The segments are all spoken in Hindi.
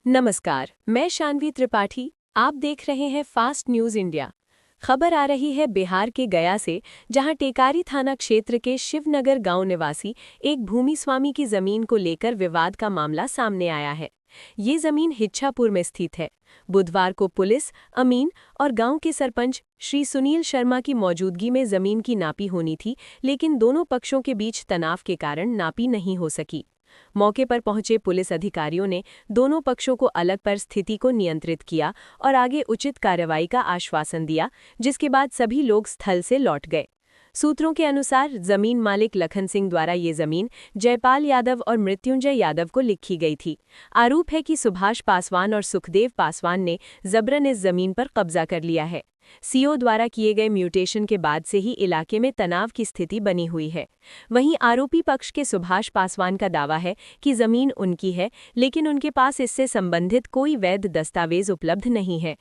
नमस्कार, मैं शानवी त्रिपाठी। आप देख रहे हैं फास्ट न्यूज इंडिया। खबर आ रही है बिहार के गया से, जहां टेकारी थाना क्षेत्र के शिवनगर गांव निवासी एक भूमि स्वामी की जमीन को लेकर विवाद का मामला सामने आया है। ये जमीन हिच्छापुर में स्थित है। बुधवार को पुलिस, अमीन और गांव के सरपंच श्री सुनील शर्मा की मौजूदगी में जमीन की नापी होनी थी, लेकिन दोनों पक्षों के बीच तनाव के कारण नापी नहीं हो सकी। मौके पर पहुंचे पुलिस अधिकारियों ने दोनों पक्षों को अलग कर स्थिति को नियंत्रित किया और आगे उचित कार्रवाई का आश्वासन दिया, जिसके बाद सभी लोग स्थल से लौट गए। सूत्रों के अनुसार जमीन मालिक लखन सिंह द्वारा ये जमीन जयपाल यादव और मृत्युंजय यादव को लिखी गई थी। आरोप है कि सुभाष पासवान और सुखदेव पासवान ने जबरन इस जमीन पर कब्जा कर लिया है। सीओ द्वारा किए गए म्यूटेशन के बाद से ही इलाके में तनाव की स्थिति बनी हुई है। वहीं आरोपी पक्ष के सुभाष पासवान का दावा है कि जमीन उनकी है, लेकिन उनके पास इससे संबंधित कोई वैध दस्तावेज उपलब्ध नहीं है।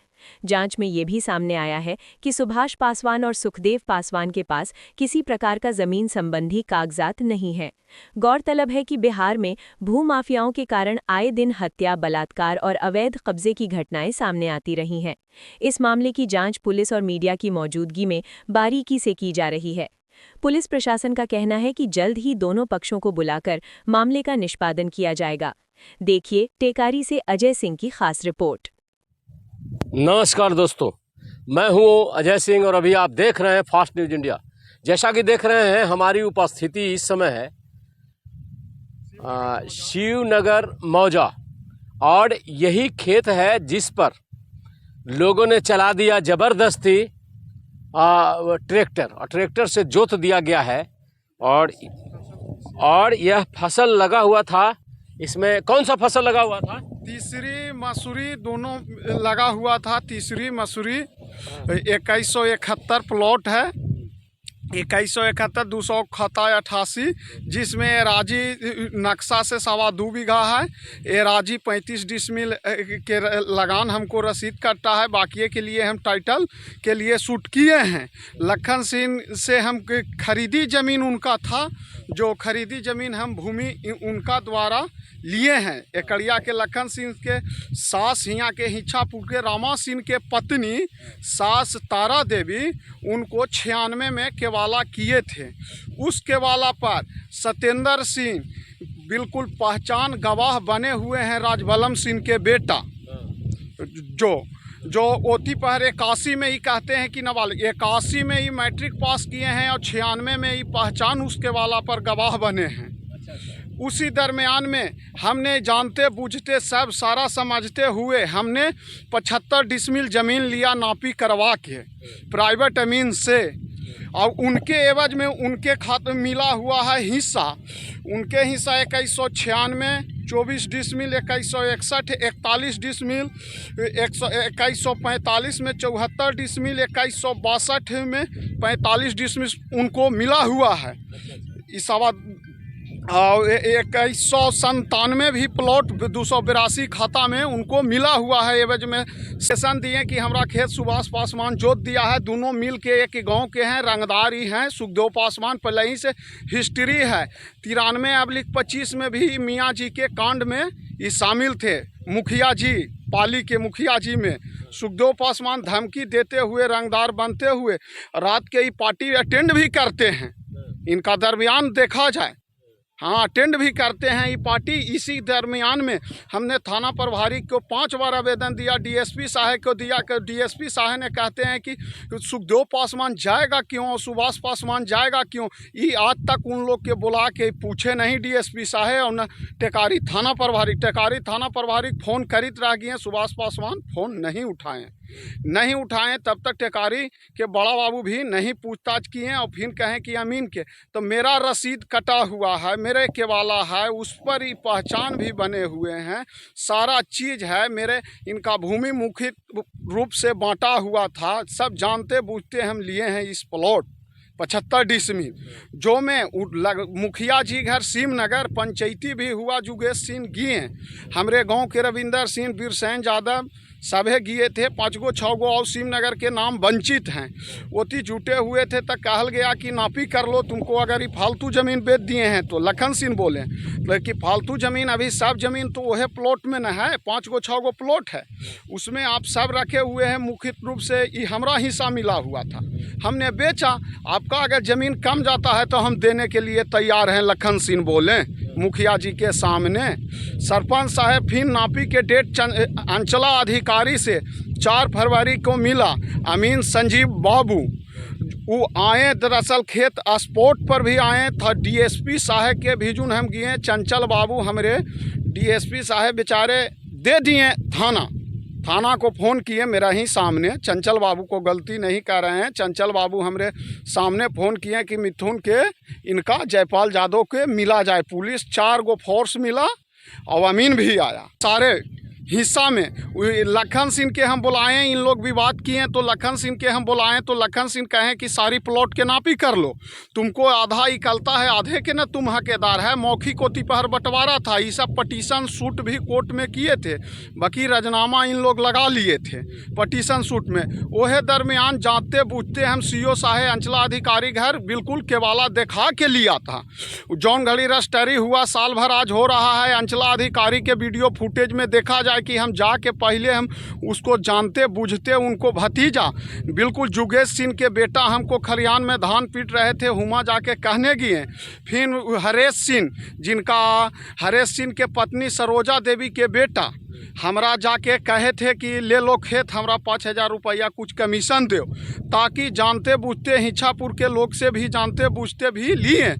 जांच में ये भी सामने आया है कि सुभाष पासवान और सुखदेव पासवान के पास किसी प्रकार का जमीन संबंधी कागजात नहीं है। गौरतलब है कि बिहार में भूमाफियाओं के कारण आए दिन हत्या, बलात्कार और अवैध कब्जे की घटनाएं सामने आती रही हैं। इस मामले की जांच पुलिस और मीडिया की मौजूदगी में बारीकी से की जा रही है। पुलिस प्रशासन का कहना है कि जल्द ही दोनों पक्षों को बुलाकर मामले का निष्पादन किया जाएगा। देखिए टेकारी से अजय सिंह की खास रिपोर्ट। नमस्कार दोस्तों, मैं हूं अजय सिंह और अभी आप देख रहे हैं फास्ट न्यूज इंडिया। जैसा कि देख रहे हैं, हमारी उपस्थिति इस समय है शिवनगर मौजा, और यही खेत है जिस पर लोगों ने चला दिया ज़बरदस्ती ट्रैक्टर, और ट्रैक्टर से जोत दिया गया है। और यह फसल लगा हुआ था। इसमें कौन सा फसल लगा हुआ था? तीसरी मसूरी दोनों लगा हुआ था। तीसरी मसूरी 2171 प्लॉट है। 2171 288, जिसमें एराजी नक्शा से 2.25 बीघा है। एराजी 35 डिसमिल के लगान हमको रसीद कटता है। बाकी के लिए हम टाइटल के लिए शूट किए हैं। लखन सिंह से हम खरीदी ज़मीन उनका था, जो खरीदी ज़मीन हम भूमि उनका द्वारा लिए हैं। एकड़िया के लखन सिंह के सास, हियाँ के हिच्छापुर के रामा सिंह के पत्नी सास तारा देवी, उनको 96 में केवाला किए थे। उस केवाला पर सत्येंद्र सिंह बिल्कुल पहचान गवाह बने हुए हैं, राजबलम सिंह के बेटा, जो ओती पहर 81 में ही कहते हैं कि नाबालिग, 81 में ही मैट्रिक पास किए हैं और 96 में ही पहचान उसके वाला पर गवाह बने हैं। उसी दरमियान में हमने जानते बूझते सब सारा समझते हुए हमने 75 डिसमिल ज़मीन लिया, नापी करवा के प्राइवेट अमीन से, और उनके एवज में उनके खाते में मिला हुआ है हिस्सा। उनके हिस्सा 2196, 24 डिसमिल 2161, 41 डिसमिल 2145 में, 74 डिसमिल 2162 में, 45 डिसमिल उनको मिला हुआ है। इस और 2197 भी प्लॉट 282 खाता में उनको मिला हुआ है। एवज में सेशन दिए कि हमारा खेत सुभाष पासवान जोत दिया है। दोनों मिल के एक गांव के हैं, रंगदार ही हैं। सुखदेव पासवान पहले ही से हिस्ट्री है। 93/25 में भी मियाँ जी के कांड में ये शामिल थे। मुखिया जी, पाली के मुखिया जी में सुखदेव पासवान धमकी देते हुए, रंगदार बनते हुए रात के ही पार्टी अटेंड भी करते हैं। इनका दरमियान देखा जाए, हाँ, अटेंड भी करते हैं ये पार्टी। इसी दरमियान में हमने थाना प्रभारी को 5 बार आवेदन दिया, डीएसपी साहब को दिया। डीएसपी साहब ने कहते हैं कि सुखदेव पासवान जाएगा क्यों, सुभाष पासवान जाएगा क्यों। ये आज तक उन लोग के बुला के पूछे नहीं डीएसपी साहब और न टेकारी थाना प्रभारी। टेकारी थाना प्रभारी फ़ोन करीत रह गए, सुभाष पासवान फ़ोन नहीं उठाएं। तब तक टेकारी के बड़ा बाबू भी नहीं पूछताछ किए और फिर कहें कि अमीन के, तो मेरा रसीद कटा हुआ है, मेरे केवाला है, उस पर ही पहचान भी बने हुए हैं, सारा चीज़ है मेरे। इनका भूमि मुखित रूप से बांटा हुआ था। सब जानते बूझते हम लिए हैं इस प्लॉट 75 डिसमिल, जो में मुखिया जी घर शिवनगर, पंचायती भी हुआ जुगेश सिंह गिए, हमरे गांव के रविंदर सिंह, बीरसैन यादव, सभे गिए थे 5 गो 6 गो और शिवनगर के नाम वंचित हैं। ओती जुटे हुए थे तक कहल गया कि नापी कर लो, तुमको अगर ये फालतू ज़मीन बेच दिए हैं तो। लखन सिंह बोले कि फालतू ज़मीन अभी सब ज़मीन तो वह प्लॉट में न है, 5 गो 6 गो प्लॉट है, उसमें आप सब रखे हुए हैं। मुख्य रूप से ये हमारा हिस्सा मिला हुआ था, हमने बेचा। आपका अगर ज़मीन कम जाता है तो हम देने के लिए तैयार हैं, लखन सिंह बोले मुखिया जी के सामने। सरपंच साहब फिर नापी के डेट अंचला अधिकारी से 4 फरवरी को मिला। अमीन संजीव बाबू वो आए, दरअसल खेत स्पॉट पर भी आए था। डीएसपी साहब के भेजुन हम गए, चंचल बाबू हमारे डीएसपी साहब बेचारे दे दिए थाना को फ़ोन किए मेरा ही सामने। चंचल बाबू को गलती नहीं कर रहे हैं, चंचल बाबू हमारे सामने फ़ोन किए कि मिथुन के इनका जयपाल यादव के मिला जाए। पुलिस 4 गो फोर्स मिला और अमीन भी आया सारे हिस्सा में। लखन सिंह के हम बुलाएं, इन लोग विवाद किए तो लखन सिंह के हम बुलाएं तो लखन सिंह कहें कि सारी प्लॉट के नापी कर लो, तुमको आधा निकलता है, आधे के न तुम हकेदार है। मौखिक तिपहर बंटवारा था, ये सब पटिशन सूट भी कोर्ट में किए थे, बाकी राजनामा इन लोग लगा लिए थे पटिशन सूट में। वह दरमियान जानते बूझते हम सीओ साहेब अंचला अधिकारी घर बिल्कुल केवाला दिखा के लिया था। जौन घड़ी रजिस्ट्री हुआ साल भर आज हो रहा है, अंचला अधिकारी के वीडियो फुटेज में देखा जाए कि हम जाके पहले हम उसको जानते बूझते, उनको भतीजा बिल्कुल जुगेश सिंह के बेटा हमको खलिहान में धान पीट रहे थे, हुमा जाके कहने गए। फिर हरेश सिंह, जिनका हरेश सिंह के पत्नी सरोजा देवी के बेटा हमरा जाके कहे थे कि ले लो खेत, हमरा 5000 रुपया कुछ कमीशन दो, ताकि जानते बूझते हिंछापुर के लोग से भी जानते बूझते भी लिए।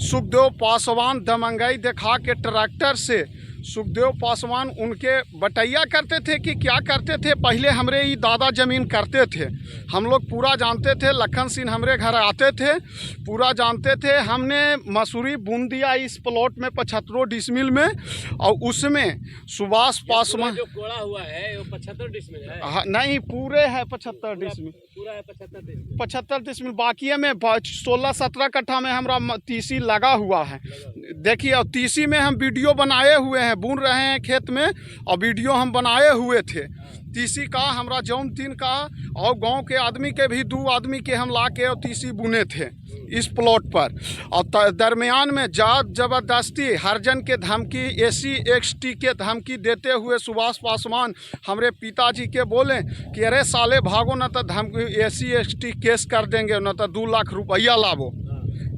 सुखदेव पासवान दमंगई दिखा के ट्रैक्टर से सुखदेव पासवान उनके बटैया करते थे कि क्या करते थे। पहले हमरे ही दादा ज़मीन करते थे, हम लोग पूरा जानते थे। लखन सिंह हमरे घर आते थे, पूरा जानते थे। हमने मसूरी बूंद दिया इस प्लॉट में 75 डिसमिल में, और उसमें सुभाष पासवान जो कोड़ा हुआ है वो 75 डिसमिल है। हाँ, नहीं पूरे है 75 डिसमिल, पूरा है 75 डिसमिल। बाकी में 16-17 कट्ठा में हमारा तीसी लगा हुआ है। देखिए, और तीसी में हम वीडियो बनाए हुए हैं, बुन रहे हैं खेत में, और वीडियो हम बनाए हुए थे तीसी का। हमारा जौन 3 का और गांव के आदमी के भी 2 आदमी के हम ला के और तीसी बुने थे इस प्लॉट पर। और दरमियान में जात जबरदस्ती हरजन के धमकी, SC ST के धमकी देते हुए सुभाष पासवान हमरे पिताजी के बोले कि अरे साले भागो, न तो धमकी SC ST केस कर देंगे, न तो 2 लाख रुपया लावो।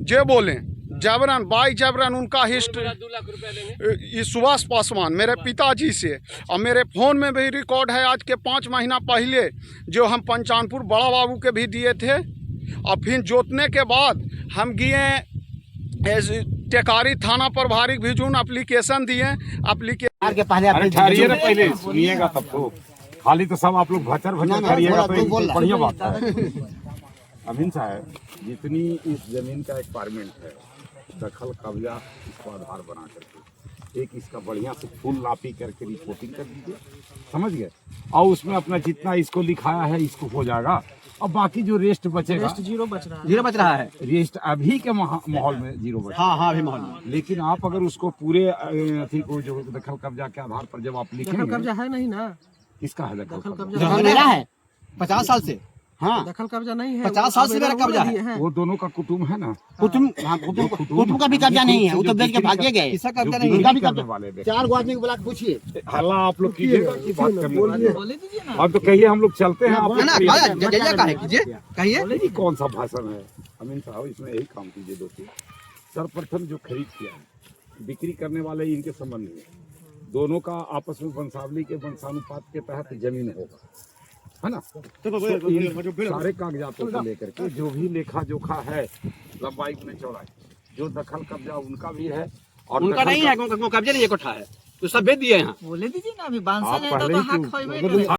जे बोले जबरन बाई जबरन उनका हिस्ट्री 2 लाख रुपया देंगे। ये सुभाष पासवान मेरे पिताजी से, और मेरे फ़ोन में भी रिकॉर्ड है आज के 5 महीना पहले जो हम पंचानपुर बड़ा बाबू के भी दिए थे। और फिर जोतने के बाद हम गए टेकारी थाना पर भारी भिजुन एप्लीकेशन दिए। पहले सुनिएगा तब तो खाली तो सब आप लोग भचर करिएगा तो बढ़िया बात है। अमीन साहब, जितनी इस जमीन का एक्सपायरमेंट है, दखल कब्जा इसको आधार बना करके एक इसका बढ़िया से फुल नापी करके रिपोर्टिंग कर दीजिए, समझ गए। और उसमें अपना जितना इसको लिखाया है इसको हो जाएगा, और बाकी जो रेस्ट बचेगा, रेस्ट जीरो बच रहा है। रेस्ट अभी के माहौल में 0 बच। हाँ अभी माहौल में। लेकिन आप अगर उसको पूरे अथी को जो दखल कब्जा के आधार पर जब आप लिखेंगे, दखल कब्जा है नहीं ना। किसका है दखल कब्जा? दखल मेरा है 50 साल से। हाँ, दखल कब्जा नहीं है, 50 साल से मेरा कब्जा है। वो दोनों का कुटुम है ना। कुटुम का भी कब्जा नहीं है, वो तो बेच के भागे गए। इसका कब्जा नहीं है, उनका भी कब्जा। 4 गो आदमी को बुला के पूछिए। हल्ला आप लोग कीजिएगा कि बात करने और तो कहिए हम लोग चलते हैं। आप कहिए कौन सा भाषण है। अमीन साहब, इसमें यही काम कीजिए। दोस्तों, सर्वप्रथम जो खरीद किया है, बिक्री करने वाले इनके संबंध में दोनों का आपस में वंशावली के वंशानुपात के तहत जमीन होगा, है ना। तो सारे कागजातों को लेकर के जो भी लेखा जोखा है, लंबाई में चौड़ाई, जो दखल कब्जा उनका भी है और उनका नहीं है, कब्जा नहीं है, कोठा है तो सब बेच दिए। यहाँ बोले दीजिए ना, अभी बांसा जाए तो हक